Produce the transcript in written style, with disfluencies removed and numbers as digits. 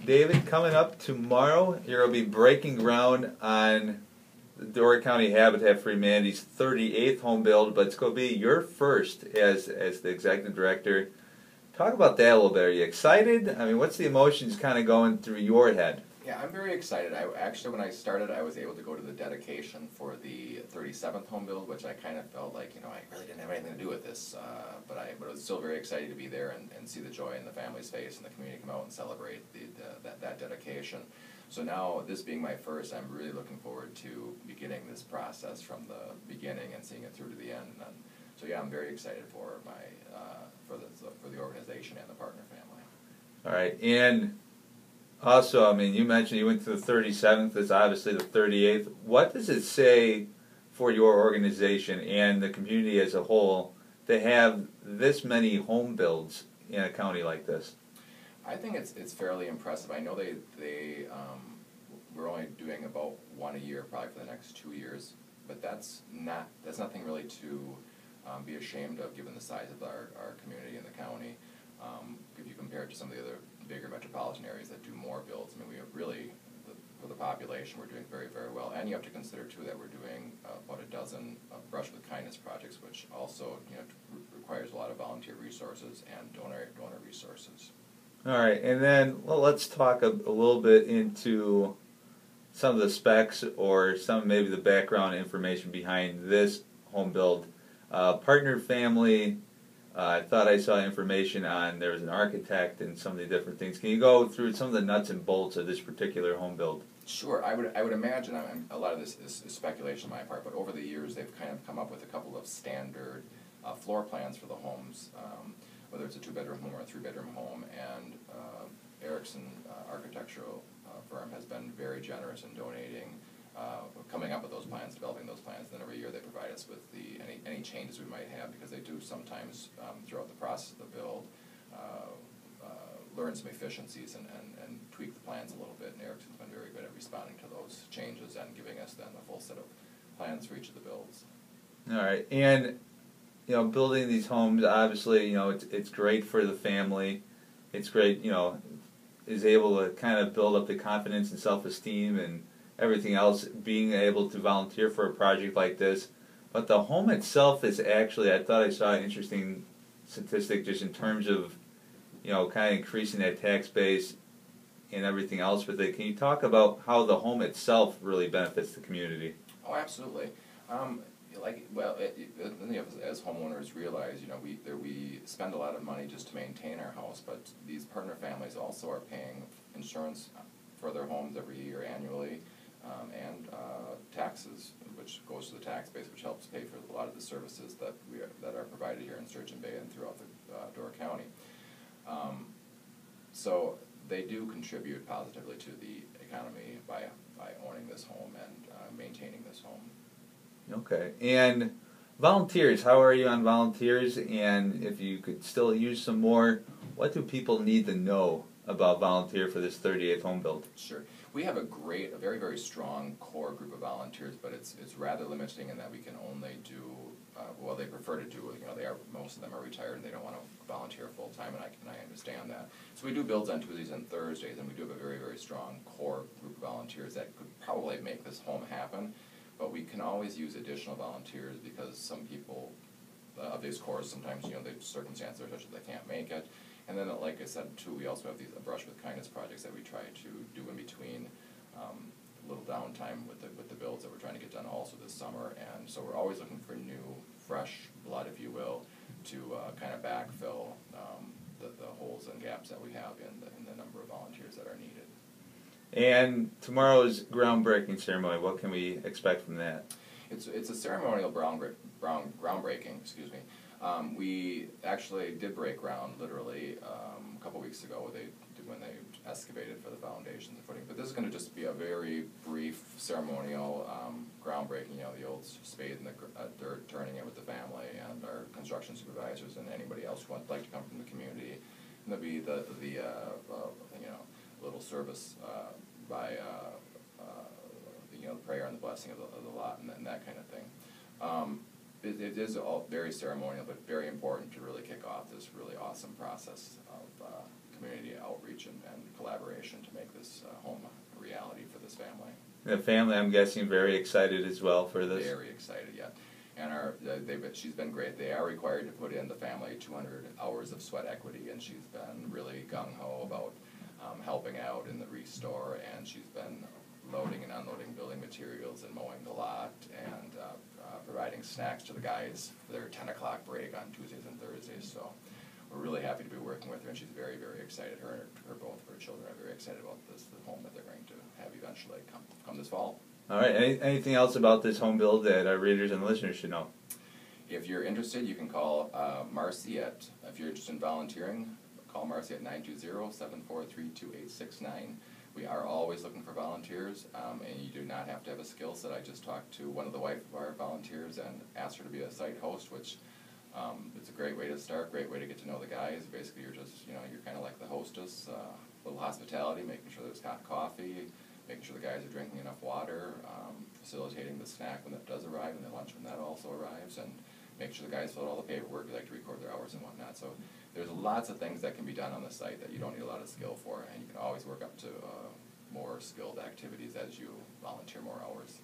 David, coming up tomorrow, you're going to be breaking ground on the Door County Habitat for Humanity's 38th home build, but it's going to be your first as the executive director. Talk about that a little bit. Are you excited? I mean, what's the emotions kind of going through your head? Yeah, I'm very excited. When I started, I was able to go to the dedication for the 37th home build, which I kind of felt like, I really didn't have anything to do with this, but I was still very excited to be there and see the joy in the family's face and the community come out and celebrate that dedication. So now, this being my first, I'm really looking forward to beginning this process from the beginning and seeing it through to the end. And so yeah, I'm very excited for the organization and the partner family. All right, and also, I mean, you mentioned you went to the 37th. It's obviously the 38th. What does it say for your organization and the community as a whole to have this many home builds in a county like this? I think it's fairly impressive. I know we're only doing about one a year, probably for the next 2 years, but that's nothing really to be ashamed of, given the size of our community in the county. If you compare it to some of the other bigger metropolitan areas that do more builds, I mean, we have really, for the population, we're doing very, very well. And you have to consider too that we're doing about a dozen Brush with Kindness projects, which also requires a lot of volunteer resources and donor resources. All right, and then let's talk a little bit into some of the specs or maybe the background information behind this home build. Partner family. I thought I saw information on there was an architect and some of the different things. Can you go through some of the nuts and bolts of this particular home build? Sure. I would imagine, a lot of this is speculation on my part, but over the years they've kind of come up with a couple of standard floor plans for the homes, whether it's a 2-bedroom home or a 3-bedroom home, and Erickson Architectural firm has been very generous in donating, coming up with those plans, developing those plans, and then every year they provide us with any changes we might have, because they do sometimes, throughout the process of the build, learn some efficiencies and tweak the plans a little bit, and Erickson's been very good at responding to those changes and giving us then a full set of plans for each of the builds. All right, and building these homes, obviously, it's great for the family. It's great, is able to kind of build up the confidence and self-esteem and everything else, being able to volunteer for a project like this. But the home itself is actually, I thought I saw an interesting statistic just in terms of, kind of increasing that tax base and everything else with it. Can you talk about how the home itself really benefits the community? Oh, absolutely. As homeowners realize, we spend a lot of money just to maintain our house, but these partner families also are paying insurance for their homes every year annually, and taxes, which goes to the tax base, which helps pay for a lot of the services that are provided here in Sturgeon Bay and throughout the Door County. So they do contribute positively to the economy by owning this home and maintaining this home. Okay, and volunteers, how are you on volunteers? And if you could still use some more, what do people need to know about volunteer for this 38th home build? Sure. We have a very, very strong core group of volunteers, but it's rather limiting in that we can only do, they prefer to do, most of them are retired and they don't want to volunteer full time, and I understand that. So we do builds on Tuesdays and Thursdays, and we do have a very, very strong core group of volunteers that could probably make this home happen. But we can always use additional volunteers, because some people of these cores, sometimes, the circumstances are such that they can't make it. And then, like I said, too, we also have these Brush with Kindness projects that we try to do in between, a little downtime with the builds that we're trying to get done also this summer. And so we're always looking for new, fresh blood, if you will, to kind of backfill the holes and gaps that we have in the number of volunteers that are needed. And tomorrow's groundbreaking ceremony, what can we expect from that? It's a ceremonial groundbreaking, excuse me. We actually did break ground literally a couple weeks ago when they excavated for the foundations and footing. But this is going to just be a very brief ceremonial groundbreaking. The old spade in the dirt, turning it with the family and our construction supervisors and anybody else who would like to come from the community. And there'll be the little service by the prayer and the blessing of the lot and that kind of thing. It is all very ceremonial, but very important to really kick off this really awesome process of community outreach and collaboration to make family. The family, I'm guessing, very excited as well for this. Very excited, yeah. And she's been great. They are required to put in the family 200 hours of sweat equity, and she's been really gung-ho about helping out in the restore, and she's been loading and unloading building materials and mowing the lot and providing snacks to the guys for their 10 o'clock break on Tuesdays and Thursdays. So we're really happy to be working with her, and she's very, very excited. Both of her children are very excited about the home that they're going to have eventually come this fall. All right. Anything else about this home build that our readers and listeners should know? If you're interested, you can call Marcy if you're interested in volunteering, call Marcy at 920-743-2869. We are always looking for volunteers, and you do not have to have a skill set. I just talked to one of the wife of our volunteers and asked her to be a site host, which it's a great way to start, great way to get to know the guys. Basically, you're just, you're kind of like the hostess, a little hospitality, making sure there's hot coffee, making sure the guys are drinking enough water, facilitating the snack when that does arrive, and the lunch when that also arrives, and make sure the guys fill out all the paperwork. We like to record their hours and whatnot. So there's lots of things that can be done on the site that you don't need a lot of skill for, and you can always work up to more skilled activities as you volunteer more hours.